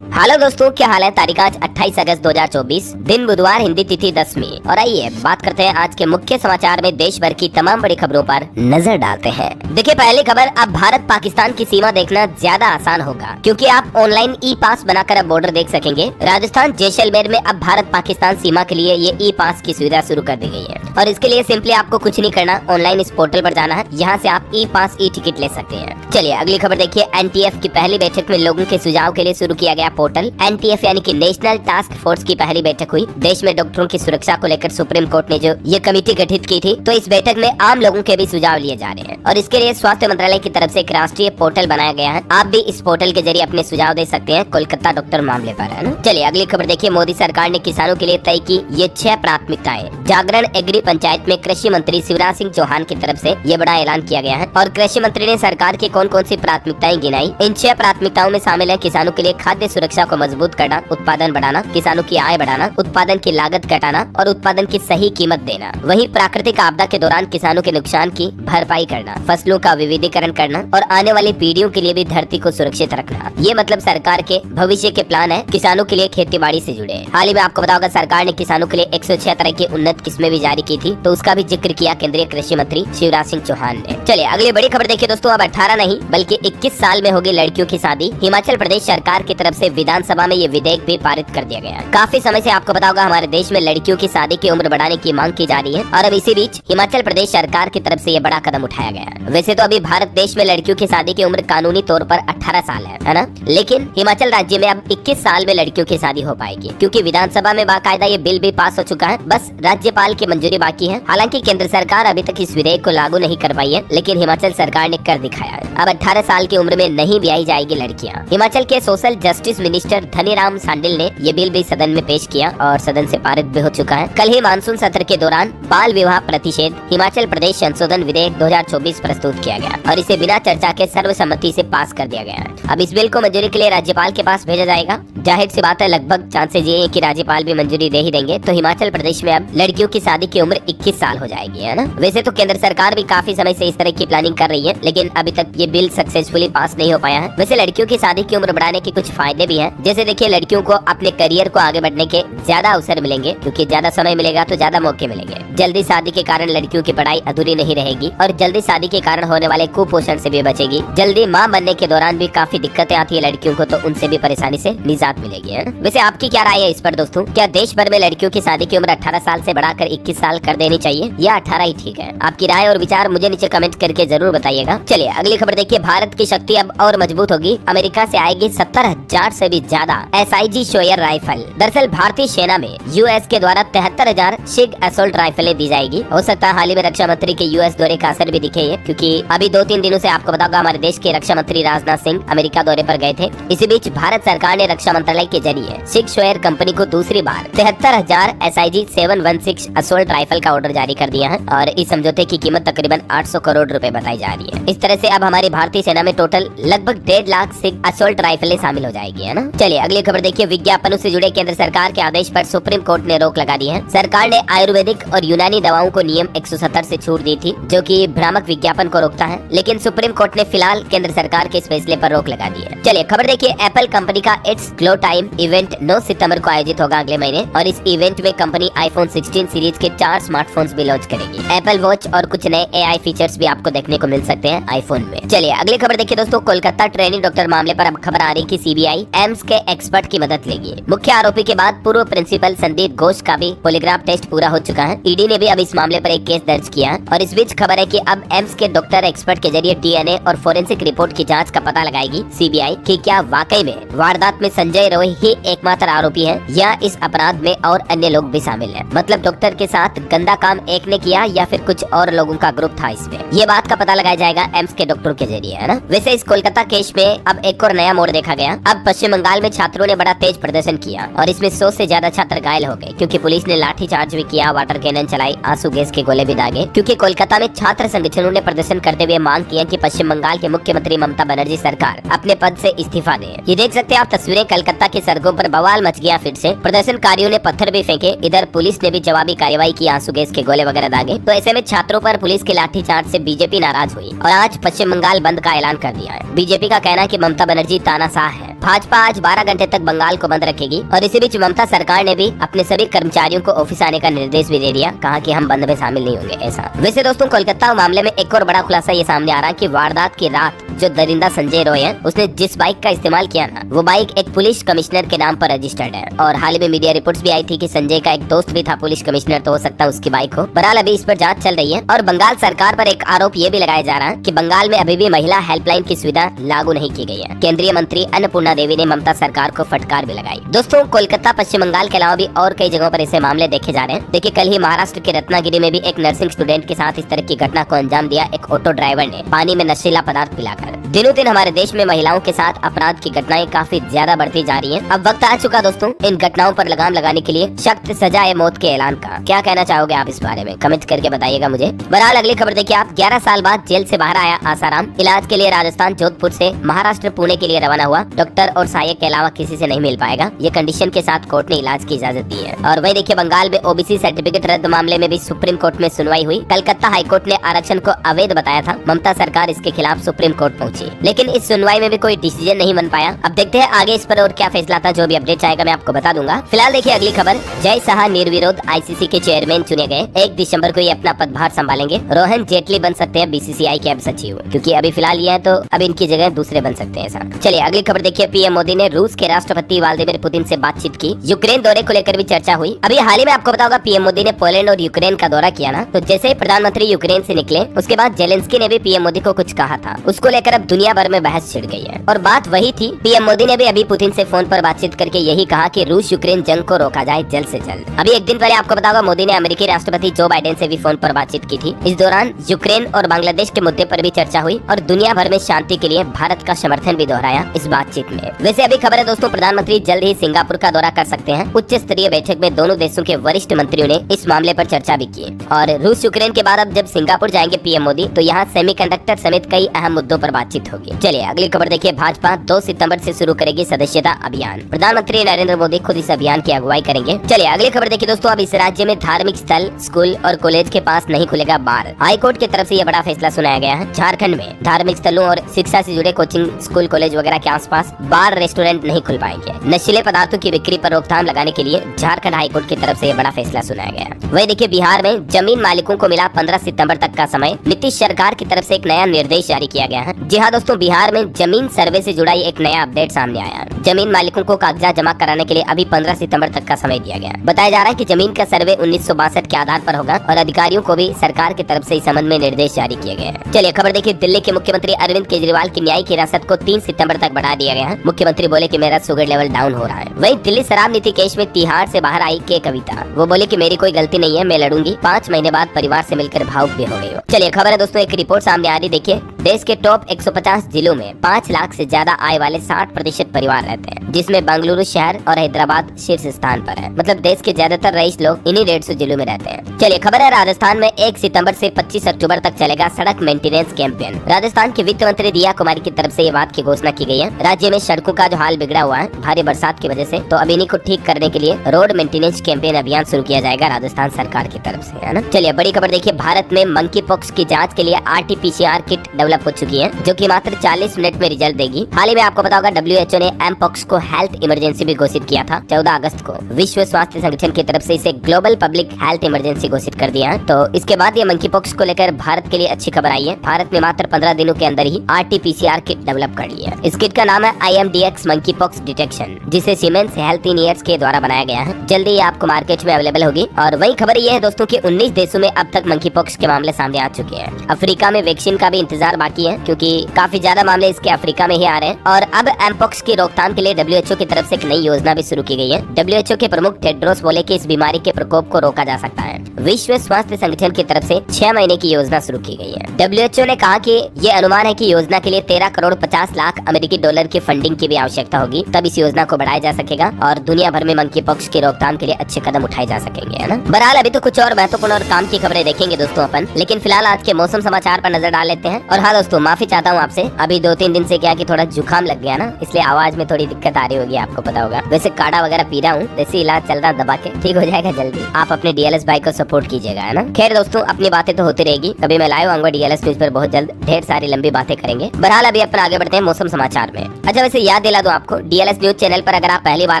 Hello दोस्तों, क्या हाल है। तारीख आज 28 अगस्त 2024, दिन बुधवार, हिंदी तिथि 10वीं। और आइए बात करते हैं आज के मुख्य समाचार में देश भर की तमाम बड़ी खबरों पर नजर डालते हैं। देखिए, पहली खबर, अब भारत पाकिस्तान की सीमा देखना ज्यादा आसान होगा क्योंकि आप ऑनलाइन ई पास बनाकर अब बॉर्डर देख सकेंगे। राजस्थान जैसलमेर में अब भारत पाकिस्तान सीमा के लिए ये ई पास की सुविधा शुरू कर दी गई है और इसके लिए सिंपली आपको कुछ नहीं करना, ऑनलाइन इस पोर्टल पर जाना है। यहाँ से आप ई पास ई टिकट ले सकते हैं। चलिए अगली खबर देखिए। एनटीएफ की पहली बैठक में लोगों के सुझाव के लिए शुरू किया गया पोर्टल। एनटीएफ यानी कि नेशनल टास्क फोर्स की पहली बैठक हुई। देश में डॉक्टरों की सुरक्षा को लेकर सुप्रीम कोर्ट ने जो ये कमेटी गठित की थी, तो इस बैठक में आम लोगों के भी सुझाव लिए जा रहे हैं और इसके लिए स्वास्थ्य मंत्रालय की तरफ से एक राष्ट्रीय पोर्टल बनाया गया है। आप भी इस पोर्टल के जरिए अपने सुझाव दे सकते हैं कोलकाता डॉक्टर मामले पर, है ना। चलिए अगली खबर देखिए। मोदी सरकार ने किसानों के लिए तय की ये 6 प्राथमिकताएं। जागरण एग्री पंचायत में कृषि मंत्री शिवराज सिंह चौहान की तरफ से ये बड़ा ऐलान किया गया है और कृषि मंत्री ने सरकार की कौन कौन सी प्राथमिकताएं गिनाई। इन 6 प्राथमिकताओं में शामिल है किसानों के लिए खाद्य सुरक्षा को मजबूत करना, उत्पादन बढ़ाना, किसानों की आय बढ़ाना, उत्पादन की लागत घटाना और उत्पादन की सही कीमत देना। वहीं प्राकृतिक आपदा के दौरान किसानों के नुकसान की भरपाई करना, फसलों का विविधीकरण करना और आने वाली पीढ़ियों के लिए भी धरती को सुरक्षित रखना। ये मतलब सरकार के भविष्य के प्लान है किसानों के लिए खेती बाड़ी से जुड़े। हाल ही में आपको बताओगे सरकार ने किसानों के लिए 106 तरह की उन्नत किस्में भी जारी की थी, तो उसका भी जिक्र किया केंद्रीय कृषि मंत्री शिवराज सिंह चौहान ने। चलिए अगली बड़ी खबर देखिए दोस्तों। अब 18 नहीं बल्कि 21 साल में होगी लड़कियों की शादी। हिमाचल प्रदेश सरकार की तरफ से विधानसभा में ये विधेयक भी पारित कर दिया गया। काफी समय से आपको पता होगा हमारे देश में लड़कियों की शादी की उम्र बढ़ाने की मांग की जा रही है और अब इसी बीच हिमाचल प्रदेश सरकार की तरफ से ये बड़ा कदम उठाया गया। वैसे तो अभी भारत देश में लड़कियों की शादी की उम्र कानूनी तौर पर 18 साल है ना, लेकिन हिमाचल राज्य में अब 21 साल में लड़कियों की शादी हो पाएगी क्योंकि विधानसभा में बाकायदा ये बिल भी पास हो चुका है। बस राज्यपाल की मंजूरी बाकी है। हालांकि केंद्र सरकार अभी तक इस विधेयक को लागू नहीं कर पाई है, लेकिन हिमाचल सरकार ने कर दिखाया है। अब 18 साल की उम्र में नहीं ब्याही जाएगी लड़कियां। हिमाचल के social justice minister Dhaniram Shandil ने ये बिल भी सदन में पेश किया और सदन से पारित भी हो चुका है। कल ही मानसून सत्र के दौरान बाल विवाह प्रतिषेध हिमाचल प्रदेश संशोधन विधेयक 2024 प्रस्तुत किया गया और इसे बिना चर्चा के सर्वसम्मति से पास कर दिया गया है। अब इस बिल को मंजूरी के लिए राज्यपाल के पास भेजा जाएगा। जाहिर सी बात है, लगभग चांसेस ये है कि राज्यपाल भी मंजूरी दे ही देंगे, तो हिमाचल प्रदेश में अब लड़कियों की शादी की उम्र 21 साल हो जाएगी, है ना। वैसे तो केंद्र सरकार भी काफी समय से इस तरह की प्लानिंग कर रही है, लेकिन अभी तक ये बिल सक्सेसफुली पास नहीं हो पाया है। वैसे लड़कियों की शादी की उम्र बढ़ाने के कुछ फायदे भी हैं। जैसे देखिए, लड़कियों को अपने करियर को आगे बढ़ने के ज्यादा अवसर मिलेंगे क्योंकि ज्यादा समय मिलेगा तो ज्यादा मौके मिलेंगे। जल्दी शादी के कारण लड़कियों की पढ़ाई अधूरी नहीं रहेगी और जल्दी शादी के कारण होने वाले कुपोषण से भी बचेगी। जल्दी मां बनने के दौरान भी काफी दिक्कतें आती है लड़कियों को, तो उनसे भी परेशानी से निजात मिलेगी, है। वैसे आपकी क्या राय है इस पर दोस्तों? क्या देश भर में लड़कियों की शादी की उम्र 18 साल से बढ़ाकर 21 साल कर देनी चाहिए या 18 ही ठीक है? आपकी राय और विचार मुझे नीचे कमेंट करके जरूर बताइएगा। चलिए अगली खबर देखिए। भारत की शक्ति अब और मजबूत होगी। अमेरिका से आएगी 70,000 से भी ज्यादा SIG शोयर राइफल। दरअसल भारतीय सेना में यूएस के द्वारा 73,000 शिग असोल्ट राइफलें दी जाएगी। हो सकता है हाल ही में रक्षा मंत्री के यूएस दौरे का असर भी दिखे है, क्योंकि अभी 2-3 दिनों से आपको बताऊंगा हमारे देश के रक्षा मंत्री राजनाथ सिंह अमेरिका दौरे पर गए थे। इसी बीच भारत सरकार ने रक्षा मंत्रालय के जरिए शिग शोयर कंपनी को दूसरी बार 73,000 SIG 716 असोल्ट राइफल का ऑर्डर जारी कर दिया है और इस समझौते की कीमत तकरीबन 800 करोड़ रुपए बताई जा रही है। इस तरह से अब हमारी भारतीय सेना में टोटल लगभग 1.5 लाख शिग असोल्ट राइफलें शामिल हो जाएगी, है ना। चलिए अगली खबर देखिए। विज्ञापनों से जुड़े केंद्र सरकार के आदेश पर सुप्रीम कोर्ट ने रोक लगा दी है। सरकार ने आयुर्वेदिक और यूनानी दवाओं को नियम 170 से छूट दी थी, जो कि भ्रामक विज्ञापन को रोकता है, लेकिन सुप्रीम कोर्ट ने फिलहाल केंद्र सरकार के इस फैसले पर रोक लगा दी है। चलिए खबर देखिए। एप्पल कंपनी का इट्स ग्लो टाइम इवेंट 9 सितंबर को आयोजित होगा अगले महीने और इस इवेंट में कंपनी आईफोन 16 सीरीज के 4 स्मार्टफोन्स भी लॉन्च करेगी। एप्पल वॉच और कुछ नए AI फीचर्स भी आपको देखने को मिल सकते हैं आईफोन में। चलिए अगली खबर देखिए दोस्तों। कोलकाता ट्रेनिंग डॉक्टर मामले पर अब खबर आ रही कि CBI एम्स के एक्सपर्ट की मदद लेगी। मुख्य आरोपी के बाद पूर्व प्रिंसिपल संदीप घोष का भी पॉलीग्राफ टेस्ट पूरा हो चुका है। ईडी ने भी अब इस मामले पर एक केस दर्ज किया है और इस बीच खबर है कि अब एम्स के डॉक्टर एक्सपर्ट के जरिए DNA और फोरेंसिक रिपोर्ट की जांच का पता लगाएगी CBI कि क्या वाकई में वारदात में संजय रॉय ही एकमात्र आरोपी है या इस अपराध में और अन्य लोग भी शामिल हैं। मतलब डॉक्टर के साथ गंदा काम एक ने किया या फिर कुछ और लोगों का ग्रुप था इसमें। ये बात का पता लगाया जाएगा एम्स के डॉक्टर के जरिए, है ना। वैसे इस कोलकाता केस में अब एक और नया मोड़ देखा गया। अब पश्चिम बंगाल में छात्रों ने बड़ा तेज प्रदर्शन किया और इसमें 100 से ज्यादा छात्र घायल हो गए क्योंकि पुलिस ने लाठीचार्ज भी किया, वाटर कैनन चलाई, आंसू गैस के गोले भी दागे। क्योंकि कोलकाता में छात्र संगठनों ने प्रदर्शन करते हुए मांग की है कि पश्चिम बंगाल के मुख्यमंत्री ममता बनर्जी सरकार अपने पद से इस्तीफा दे। ये देख सकते हैं आप तस्वीरें। कलकत्ता की सड़कों पर बवाल मच गया फिर से। प्रदर्शनकारियों ने पत्थर भी फेंके, इधर पुलिस ने भी जवाबी कार्रवाई की, आंसू गैस के गोले वगैरह दागे। तो ऐसे में छात्रों पर पुलिस के लाठीचार्ज से बीजेपी नाराज हुई और आज पश्चिम बंगाल बंद का ऐलान कर दिया है। बीजेपी का कहना है कि ममता बनर्जी तानाशाह है। भाजपा भाजपा आज 12 घंटे तक बंगाल को बंद रखेगी और इसी बीच ममता सरकार ने भी अपने सभी कर्मचारियों को ऑफिस आने का निर्देश भी दे दिया, कहा कि हम बंद में शामिल नहीं होंगे ऐसा। वैसे दोस्तों कोलकाता मामले में एक और बड़ा खुलासा ये सामने आ रहा है कि वारदात की रात जो दरिंदा संजय रॉय है उसने जिस बाइक का इस्तेमाल किया ना वो बाइक एक पुलिस कमिश्नर के नाम पर रजिस्टर्ड है। और हाल ही में मीडिया रिपोर्ट्स भी आई थी कि संजय का एक दोस्त भी था पुलिस कमिश्नर, तो हो सकता है उसकी बाइक हो। बहरहाल अभी इस पर जांच चल रही है। और बंगाल सरकार पर एक आरोप ये भी लगाया जा रहा है कि बंगाल में अभी भी महिला हेल्पलाइन की सुविधा लागू नहीं की गई है। केंद्रीय मंत्री अन्नपूर्णा देवी ने ममता सरकार को फटकार भी लगाई। दोस्तों कोलकाता पश्चिम बंगाल के अलावा भी और कई जगहों पर ऐसे मामले देखे जा रहे हैं। देखिए कल ही महाराष्ट्र के रत्नागिरी में भी एक नर्सिंग स्टूडेंट के साथ इस तरह की घटना को अंजाम दिया एक ऑटो ड्राइवर ने पानी में नशीला पदार्थ पिलाकर। दिनों दिन हमारे देश में महिलाओं के साथ अपराध की घटनाएं काफी ज्यादा बढ़ती जा रही हैं। अब वक्त आ चुका दोस्तों इन घटनाओं पर लगाम लगाने के लिए सख्त सजा ए मौत के ऐलान का। क्या कहना चाहोगे आप इस बारे में, कमेंट करके बताइएगा मुझे। बहरहाल अगली खबर देखिए आप। 11 साल बाद जेल से बाहर आया आसाराम। इलाज के लिए राजस्थान जोधपुर से महाराष्ट्र पुणे के लिए रवाना हुआ। डॉक्टर और सहायक के अलावा किसी से नहीं मिल पाएगा, ये कंडीशन के साथ कोर्ट ने इलाज की इजाजत दी है। और वही देखिए बंगाल में ओबीसी सर्टिफिकेट रद्द मामले में भी सुप्रीम कोर्ट में सुनवाई हुई। कलकत्ता हाईकोर्ट ने आरक्षण को अवैध बताया था। ममता सरकार इसके खिलाफ सुप्रीम कोर्ट पहुंची, लेकिन इस सुनवाई में भी कोई डिसीजन नहीं बन पाया। अब देखते हैं आगे इस पर और क्या फैसला था। जो भी अपडेट आएगा मैं आपको बता दूंगा। फिलहाल देखिए अगली खबर। जय शाह निर्विरोध आईसीसी के चेयरमैन चुने गए। 1 दिसंबर को ये अपना पदभार संभालेंगे। रोहन जेटली बन सकते हैं बीसीसीआई के अब सचिव, क्योंकि अभी फिलहाल ये है तो अब इनकी जगह दूसरे बन सकते हैं ऐसा। चलिए अगली खबर देखिए। पीएम मोदी ने रूस के राष्ट्रपति व्लादिमीर पुतिन से बातचीत की। यूक्रेन दौरे को लेकर भी चर्चा हुई। अभी हाल ही में आपको पता होगा पीएम मोदी ने पोलैंड और यूक्रेन का दौरा किया ना, तो जैसे ही प्रधानमंत्री यूक्रेन से निकले उसके बाद जेलेंस्की ने भी पीएम मोदी को कुछ कहा था। उसको लेकर अब दुनिया भर में बहस छिड़ गई है और बात वही थी। पीएम मोदी ने भी अभी पुतिन से फोन पर बातचीत करके यही कहा कि रूस यूक्रेन जंग को रोका जाए जल्द से जल्द। अभी एक दिन पहले आपको पता होगा मोदी ने अमेरिकी राष्ट्रपति जो बाइडेन से भी फोन पर बातचीत की थी। इस दौरान यूक्रेन और बांग्लादेश के मुद्दे पर भी चर्चा हुई और दुनिया भर में शांति के लिए भारत का समर्थन भी दोहराया इस बातचीत में। वैसे अभी खबर है दोस्तों प्रधानमंत्री जल्द ही सिंगापुर का दौरा कर सकते हैं। उच्च स्तरीय बैठक में दोनों देशों के वरिष्ठ मंत्रियों ने इस मामले पर चर्चा भी की। और रूस यूक्रेन के बाद अब जब सिंगापुर जाएंगे पीएम मोदी तो यहाँ सेमीकंडक्टर समेत कई अहम मुद्दों पर बातचीत होगी। चलिए अगली खबर देखिए। भाजपा 2 सितंबर से शुरू करेगी सदस्यता अभियान। प्रधानमंत्री नरेंद्र मोदी खुद इस अभियान की अगुवाई करेंगे। चलिए अगली खबर देखिए दोस्तों। अब इस राज्य में धार्मिक स्थल, स्कूल और कॉलेज के पास नहीं खुलेगा बार। हाईकोर्ट की तरफ से यह बड़ा फैसला सुनाया गया है। झारखंड में धार्मिक स्थलों और शिक्षा से जुड़े कोचिंग, स्कूल, कॉलेज वगैरह के आसपास बार, रेस्टोरेंट नहीं खुल पाएंगे। नशीले पदार्थों की बिक्री पर रोकथाम लगाने के लिए झारखंड हाईकोर्ट की तरफ से यह बड़ा फैसला सुनाया गया। वही देखिए बिहार में जमीन मालिकों को मिला 15 सितंबर तक का समय। नीतीश सरकार की तरफ से एक नया निर्देश जारी किया गया है। जी हाँ दोस्तों, बिहार में जमीन सर्वे से जुड़ा एक नया अपडेट सामने आया है। जमीन मालिकों को कागजात जमा कराने के लिए अभी 15 सितंबर तक का समय दिया गया। बताया जा रहा है कि जमीन का सर्वे 1962 के आधार पर होगा और अधिकारियों को भी सरकार की तरफ से इस संबंध में निर्देश जारी किए गए हैं। चलिए खबर देखिए। दिल्ली के मुख्यमंत्री अरविंद केजरीवाल की न्यायिक हिरासत को 3 सितंबर तक बढ़ा दिया गया है। मुख्यमंत्री बोले कि मेरा शुगर लेवल डाउन हो रहा है। वहीं दिल्ली शराब नीति केस में तिहाड़ से बाहर आई के कविता, वो बोले कि मेरी कोई गलती नहीं है, मैं लड़ूंगी। 5 महीने बाद परिवार से मिलकर भावुक भी हो गई हो। चलिए खबर है दोस्तों। एक रिपोर्ट सामने आ रही। देखिए देश के टॉप 150 जिलों में 5 लाख से ज्यादा आय वाले 60% परिवार रहते हैं, जिसमें बेंगलुरु शहर और हैदराबाद शीर्ष स्थान पर है। मतलब देश के ज्यादातर रईस लोग इन्हीं 150 जिलों में रहते हैं। चलिए खबर है। राजस्थान में 1 सितंबर से 25 अक्टूबर तक चलेगा सड़क मेंटेनेंस कैंपेन। राजस्थान की वित्त मंत्री दिया कुमारी की तरफ से ये बात की घोषणा की गई है। राज्य में सड़कों का जो हाल बिगड़ा हुआ है भारी बरसात की वजह से, तो अब इन्हीं को ठीक करने के लिए रोड मेंटेनेंस कैंपेन अभियान शुरू किया जाएगा राजस्थान सरकार की तरफ से, है ना। चलिए बड़ी खबर देखिए। भारत में मंकी पॉक्स की जांच के लिए RT-PCR किट डेवलप हो चुकी है, जो कि मात्र 40 मिनट में रिजल्ट देगी। हाल ही में आपको पता होगा WHO ने एमपॉक्स को हेल्थ इमरजेंसी भी घोषित किया था 14 अगस्त को। विश्व स्वास्थ्य संगठन की तरफ से इसे ग्लोबल पब्लिक हेल्थ इमरजेंसी घोषित कर दिया है। तो इसके बाद ये मंकी पॉक्स को लेकर भारत के लिए अच्छी खबर आई है। भारत ने मात्र 15 दिनों के अंदर ही RT-PCR किट डेवलप कर ली है। इस किट का नाम है IMDX मंकी पॉक्स डिटेक्शन, जिसे सीमेंस हेल्थ इंजीनियर्स के द्वारा बनाया गया है। जल्दी ही आपको मार्केट में अवेलेबल होगी। और वही खबर ये है दोस्तों कि 19 देशों में अब तक मंकी पॉक्स के मामले सामने आ चुके हैं। अफ्रीका में वैक्सीन का भी इंतजार बाकी है, क्योंकि काफी ज्यादा मामले इसके अफ्रीका में ही आ रहे हैं। और अब एमपॉक्स की रोकथाम के लिए WHO की तरफ से एक नई योजना भी शुरू की गई है। WHO के प्रमुख टेड्रोस बोले कि इस बीमारी के प्रकोप को रोका जा सकता है। विश्व स्वास्थ्य संगठन की तरफ से 6 महीने की योजना शुरू की गई है। WHO ने कहा कि ये अनुमान है कि योजना के लिए 13 करोड़ 50 लाख अमेरिकी डॉलर की फंडिंग की भी आवश्यकता होगी, तब इस योजना को बढ़ाया जा सकेगा और दुनिया भर में मंकी पॉक्स की रोकथाम के लिए अच्छे कदम उठाए जा सकेंगे, है ना। बहरहाल अभी तो कुछ और महत्वपूर्ण और काम की खबरें देखेंगे दोस्तों अपन, लेकिन फिलहाल आज के मौसम समाचार पर नजर डाल लेते हैं। और हाँ दोस्तों, माफी चाहता हूँ आपसे, अभी 2-3 दिन से क्या कि थोड़ा जुकाम लग गया ना, इसलिए आवाज में थोड़ी दिक्कत आ रही होगी, आपको पता होगा। वैसे काढ़ा वगैरह पी रहा हूँ, देसी इलाज चल रहा, दबा के ठीक हो जाएगा जल्दी। आप अपने डीएलएस भाई को सपोर्ट कीजिएगा, है ना। खैर दोस्तों, अपनी बातें तो होती रहेगी, कभी मैं लाइव आऊंगा डीएलएस न्यूज पर बहुत जल्द, ढेर सारी लंबी बातें करेंगे। बहरहाल अभी अपन आगे बढ़ते हैं मौसम समाचार में। अच्छा, वैसे याद दिला दूं आपको, डीएलएस न्यूज चैनल पर अगर आप पहली बार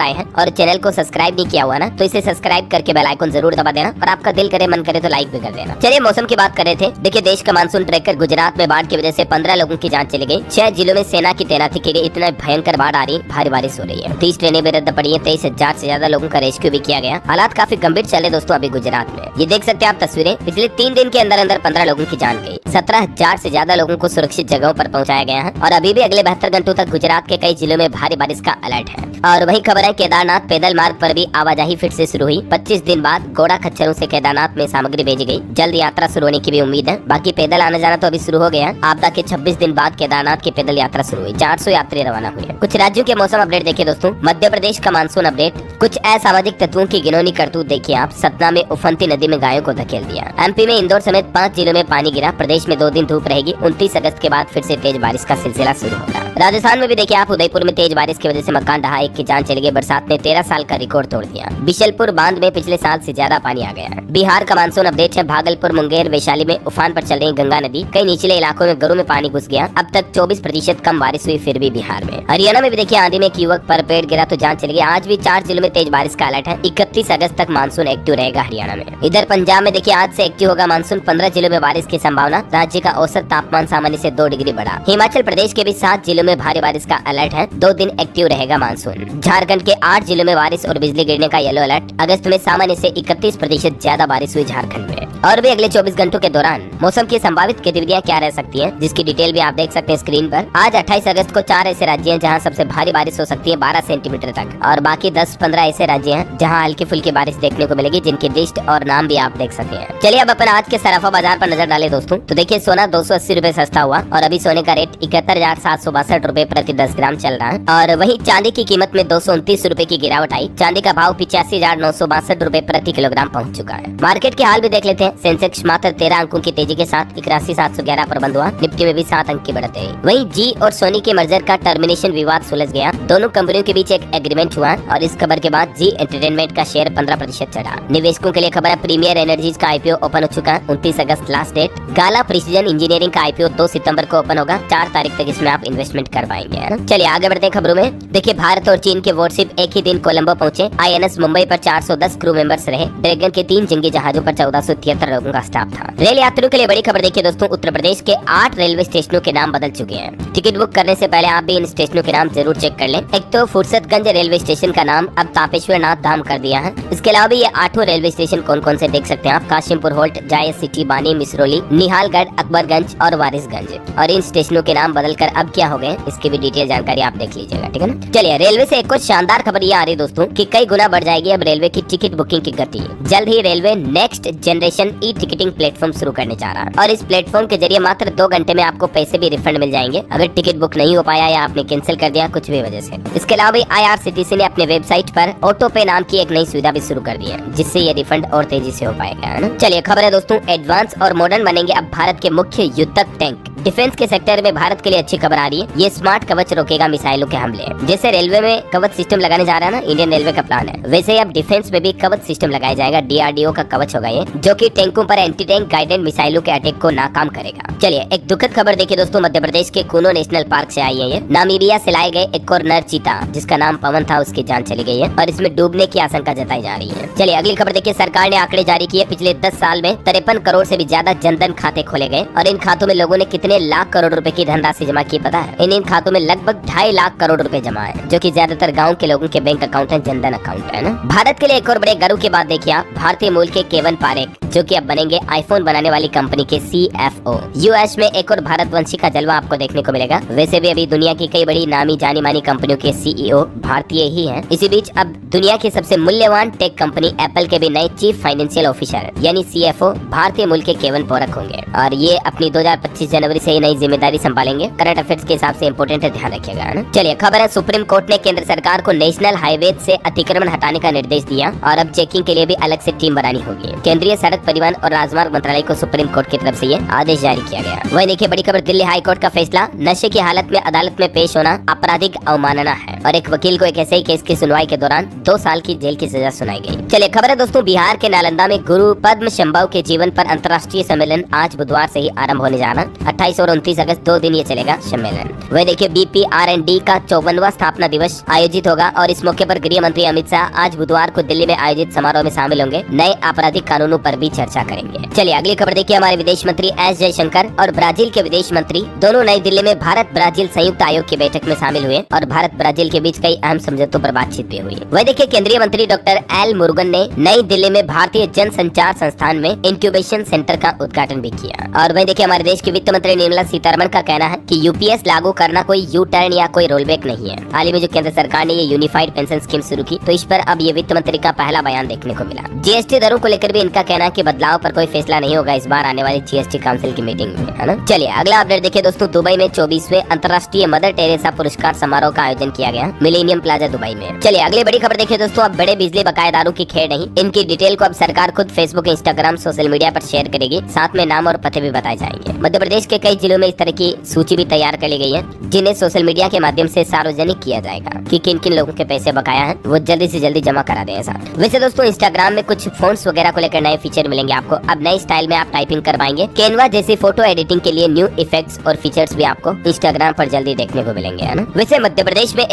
आए हैं और चैनल को सब्सक्राइब नहीं किया हुआ ना, तो इसे सब्सक्राइब करके बेल आइकन जरूर दबा देना, और आपका दिल करे मन करे तो लाइक भी कर देना। चलिए मौसम की बात कर रहे थे। देखिए, देश का मानसून ट्रैकर गुजरात में बाढ़ की वजह से 15 लोगों की जान चली गई। 6 जिलों में सेना की तैनाती की गई, इतना भयंकर बाढ़ आ रही, भारी बारिश हो रही है। 30 ट्रेनें भी रद्द पड़ी है, 23,000 से ज्यादा लोगों का रेस्क्यू भी किया गया। हालात काफी गंभीर चले दोस्तों अभी गुजरात में। ये देख सकते हैं आप तस्वीरें, पिछले 3 दिन के अंदर अंदर 15 लोगों की जान गई। 17,000 से ज्यादा लोगों को सुरक्षित जगहों पर पहुंचाया गया है, और अभी भी अगले 72 घंटों तक गुजरात के कई जिलों में भारी बारिश का अलर्ट है। और वही खबर है, केदारनाथ पैदल मार्ग पर भी आवाजाही फिर से शुरू हुई। 25 दिन बाद घोड़ा खच्चरों से केदारनाथ में सामग्री भेजी गई, जल्द यात्रा शुरू होने की भी उम्मीद है। बाकी पैदल आना जाना तो अभी शुरू हो गया। आपदा के 26 दिन बाद केदारनाथ की पैदल यात्रा शुरू हुई, 400 यात्री रवाना हुए। कुछ राज्यों के मौसम अपडेट देखिए दोस्तों। मध्य प्रदेश का मानसून अपडेट। कुछ असामाजिक तत्वों की घिनौनी करतूत देखिए आप। सतना में उफनती नदी में गायों को धकेल दिया। एमपी में इंदौर समेत 5 जिलों में पानी गिरा। प्रदेश में 2 दिन धूप रहेगी। 29 अगस्त के बाद फिर से तेज बारिश का सिलसिला शुरू होगा। राजस्थान में भी देखिए आप, उदयपुर में तेज बारिश की वजह से मकान ढहा, 1 की जान चली गई। बरसात ने 13 साल का रिकॉर्ड तोड़ दिया। बिशलपुर बांध में पिछले साल से ज्यादा पानी आ गया है। बिहार का मानसून अपडेट है। भागलपुर, मुंगेर, वैशाली में उफान पर चल रही गंगा नदी। कई निचले इलाकों में घरों में पानी घुस गया। अब तक 24% कम बारिश हुई फिर भी बिहार में। हरियाणा में भी देखिए, आंधी में एक युवक पर पेड़ गिरा तो जान चली गई। आज भी 4 जिलों में तेज बारिश का अलर्ट है। 31 अगस्त तक मानसून एक्टिव रहेगा हरियाणा में। इधर पंजाब में देखिए, आज से एक्टिव होगा मानसून। 15 जिलों में बारिश की संभावना। राज्य का औसत तापमान सामान्य से 2 डिग्री बढ़ा। हिमाचल प्रदेश के भी 7 जिलों में भारी बारिश का अलर्ट है। 2 दिन एक्टिव रहेगा मानसून। झारखंड के 8 जिलों में बारिश और बिजली गिरने का येलो अलर्ट। अगस्त में सामान्य से 31% ज्यादा बारिश हुई झारखंड में। और भी अगले 24 घंटों के दौरान मौसम की संभावित गतिविधियां क्या रह सकती हैं, जिसकी डिटेल भी आप देख सकते हैं स्क्रीन पर। आज 28 अगस्त को 4 ऐसे राज्य हैं जहां सबसे भारी बारिश हो सकती है 12 सेंटीमीटर तक, और बाकी 10-15 ऐसे राज्य हैं जहां हल्की फुल्की बारिश देखने को मिलेगी, जिनकी लिस्ट और नाम भी आप देख सकते हैं। चलिए अब अपन आज के सराफा बाजार पर नजर डालें दोस्तों। तो देखिए, सोना 280 रुपए सस्ता हुआ, और अभी सोने का रेट 71,762 रुपए प्रति 10 ग्राम चल रहा है। और वही चांदी की कीमत में 229 रुपए की गिरावट आई। चांदी का भाव 85,962 रुपए प्रति किलोग्राम पहुंच चुका है। मार्केट के हाल भी देख लेते हैं। सेंसेक्स मात्र 13 अंकों की तेजी के साथ 81,711 पर बंद हुआ। निफ्टी में भी 7 अंक की बढ़त है। वहीं जी और सोनी के मर्जर का टर्मिनेशन विवाद सुलझ गया। दोनों कंपनियों के बीच एक एग्रीमेंट हुआ, और इस खबर के बाद जी एंटरटेनमेंट का शेयर 15% चढ़ा। निवेशकों के लिए खबर है, प्रीमियर एनर्जीज का आईपीओ ओपन हो चुका है। 29 अगस्त लास्ट डेट। गाला प्रिसीजन इंजीनियरिंग का आईपीओ 2 सितंबर को ओपन होगा। 4 तारीख तक इसमें आप इन्वेस्टमेंट कर पाएंगे, है ना। चलिए आगे बढ़ते हैं खबरों में। देखिए, भारत और चीन के वॉरशिप एक ही दिन कोलंबो पहुंचे। आईएनएस मुंबई पर 410 क्रू मेंबर्स रहे। ड्रैगन के 3 जंगी जहाजों पर 1473 लोगों का स्टाफ था। रेल यात्रियों के लिए बड़ी खबर देखिए दोस्तों। उत्तर प्रदेश के 8 रेलवे स्टेशनों के नाम बदल चुके हैं। टिकट बुक करने से पहले आप भी इन स्टेशनों के नाम जरूर चेक कर लें। एक तो फुर्सतगंज रेलवे स्टेशन का नाम अब तापेश्वर नाथ धाम कर दिया है। इसके अलावा भी ये 8 रेलवे स्टेशन कौन कौन से देख सकते हैं आप। काशिमपुर होल्ट, जायस सिटी, बानी, मिसरोली, निहालगढ़, अकबरगंज और वारिसगंज। और इन स्टेशनों के नाम बदलकर अब क्या हो गए, इसकी भी डिटेल जानकारी आप देख लीजिएगा, ठीक है ना। चलिए, रेलवे से एक और शानदार खबर ये आ रही है दोस्तों कि कई गुना बढ़ जाएगी अब रेलवे की टिकट बुकिंग की गति। जल्द ही railway next generation E ticketing platform शुरू करने जा रहा है, और इस प्लेटफॉर्म के जरिए मात्र 2 घंटे में आपको पैसे भी रिफंड मिल जाएंगे अगर टिकट बुक नहीं हो पाया या आपने कैंसिल कर दिया कुछ भी वजह से। इसके अलावा भी IRCTC ने अपने वेबसाइट पर ऑटो पे नाम की एक नई सुविधा भी शुरू कर दी है, जिससे ये रिफंड और तेजी से हो पाएगा, है ना। चलिए खबर है दोस्तों, एडवांस और मॉडर्न बनेंगे अब भारत के मुख्य युद्धक टैंक। डिफेंस के सेक्टर में भारत के लिए अच्छी खबर आ रही है। ये स्मार्ट कवच रोकेगा मिसाइलों के हमले। जैसे रेलवे में कवच सिस्टम लगाने जा रहा है ना, इंडियन रेलवे का प्लान है, वैसे ही अब डिफेंस में भी कवच सिस्टम लगाया जाएगा। DRDO का कवच होगा ये, जो कि टैंकों पर एंटी टैंक गाइडेड मिसाइलों के अटैक को नाकाम करेगा। चलिए एक दुखद खबर देखिए दोस्तों, मध्य प्रदेश के कूनो नेशनल पार्क से आई है ये। नामीबिया से लाए गए एक और नर चीता, जिसका नाम पवन था, उसकी जान चली गई है और इसमें डूबने की आशंका जताई जा रही है। चलिए अगली खबर देखिए, सरकार ने आंकड़े जारी किए। पिछले 10 साल में 53 करोड़ से भी ज्यादा जनधन खाते खोले गए, और इन खातों में लोगों ने कितने लाख करोड़ रुपए की धनराशि जमा की पता है। इन खातों में लगभग 2.5 लाख करोड़ रुपए जमा है, जो कि ज्यादातर गांव के लोगों के बैंक अकाउंट है, जनधन अकाउंट है ना। भारत के लिए एक और बड़े गर्व की बात देखिए आप, भारतीय मूल के केवन पारेख, जो कि अब बनेंगे आईफोन बनाने वाली कंपनी के CFO। यूएस में एक और भारतवंशी का जलवा आपको देखने को मिलेगा। वैसे भी अभी दुनिया की कई बड़ी नामी जानी मानी कंपनियों के CEO भारतीय ही हैं। इसी बीच अब दुनिया की सबसे मूल्यवान टेक कंपनी एप्पल के भी नए चीफ फाइनेंशियल ऑफिसर यानी CFO भारतीय मूल के केवन पारेख होंगे, और ये अपनी 2025 जनवरी से ही नई जिम्मेदारी संभालेंगे। करंट अफेयर्स के हिसाब से इंपोर्टेंट है, ध्यान रखिएगा, है ना। चलिए खबर है, सुप्रीम कोर्ट ने केंद्र सरकार को नेशनल हाईवे से अतिक्रमण हटाने का निर्देश दिया और अब चेकिंग के लिए भी अलग से टीम बनानी होगी। केंद्रीय सड़क परिवहन और राजमार्ग मंत्रालय को सुप्रीम कोर्ट की तरफ से ये आदेश जारी किया गया। वही देखिए बड़ी खबर, दिल्ली हाई कोर्ट का फैसला, नशे की हालत में अदालत में पेश होना आपराधिक अवमानना है और एक वकील को एक ऐसे ही केस की सुनवाई के दौरान 2 साल की जेल की सजा सुनाई गई। चलिए खबर है दोस्तों, बिहार के नालंदा में गुरु पद्म शंभव के जीवन पर अंतर्राष्ट्रीय सम्मेलन आज बुधवार से ही आरंभ होने जा रहा है। 28 और 29 अगस्त 2 दिन ये चलेगा सम्मेलन। वही देखिए BPRND का 54वां स्थापना दिवस आयोजित होगा और इस मौके पर गृह मंत्री अमित शाह आज बुधवार को दिल्ली में आयोजित समारोह में शामिल होंगे। नए आपराधिक कानूनों पर भी चर्चा करेंगे। चलिए अगली खबर देखिए, हमारे विदेश मंत्री एस जयशंकर और ब्राजील के विदेश मंत्री दोनों नई दिल्ली में भारत ब्राजील संयुक्त आयोग की बैठक में शामिल हुए और भारत ब्राजील के बीच कई अहम समझौतों पर बातचीत भी हुई। वही देखिए केंद्रीय मंत्री डॉक्टर एल मुरुगन ने नई दिल्ली में भारतीय जन संचार संस्थान में इंक्यूबेशन सेंटर का उद्घाटन भी किया। और वही देखिए हमारे देश की वित्त मंत्री निर्मला सीतारमण का कहना है कि यूपीएस लागू करना कोई यू टर्न या कोई रोलबैक नहीं है। हाल ही में जो केंद्र सरकार ने ये यूनिफाइड पेंशन स्कीम शुरू की, तो इस पर अब ये वित्त मंत्री का पहला बयान देखने को मिला। जीएसटी दरों को लेकर भी इनका कहना है कि बदलाव पर कोई फैसला नहीं होगा इस बार आने वाली जीएसटी काउंसिल की मीटिंग में, है ना। चलिए अगला अपडेट देखिए दोस्तों, दुबई में 24वें अंतर्राष्ट्रीय मदर टेरेसा पुरस्कार समारोह का आयोजन किया गया मिलेनियम प्लाजा दुबई में। चलिए अगली बड़ी खबर देखिए दोस्तों, अब बड़े बिजली बकायेदारों की खेड़ नहीं, इनकी डिटेल को अब सरकार खुद फेसबुक, इंस्टाग्राम, सोशल मीडिया पर शेयर करेगी। साथ में नाम और पते भी बताए जाएंगे। मध्य प्रदेश के कई जिलों में इस तरह की सूची भी तैयार कर ली गई है, जिन्हें सोशल मीडिया के माध्यम से सार्वजनिक किया जाएगा कि किन किन लोगों के पैसे बकाया है, वो जल्दी से जल्दी जमा करा दें ऐसा। वैसे दोस्तों इंस्टाग्राम में कुछ फोन्स वगैरह को लेकर नए फीचर मिलेंगे आपको। अब नए स्टाइल में आप टाइपिंग कर पाएंगे। कैनवा जैसी फोटो एडिटिंग के लिए न्यू इफेक्ट्स और फीचर्स भी आपको इंस्टाग्राम पर जल्दी देखने को मिलेंगे, है ना। वैसे मध्य प्रदेश में एक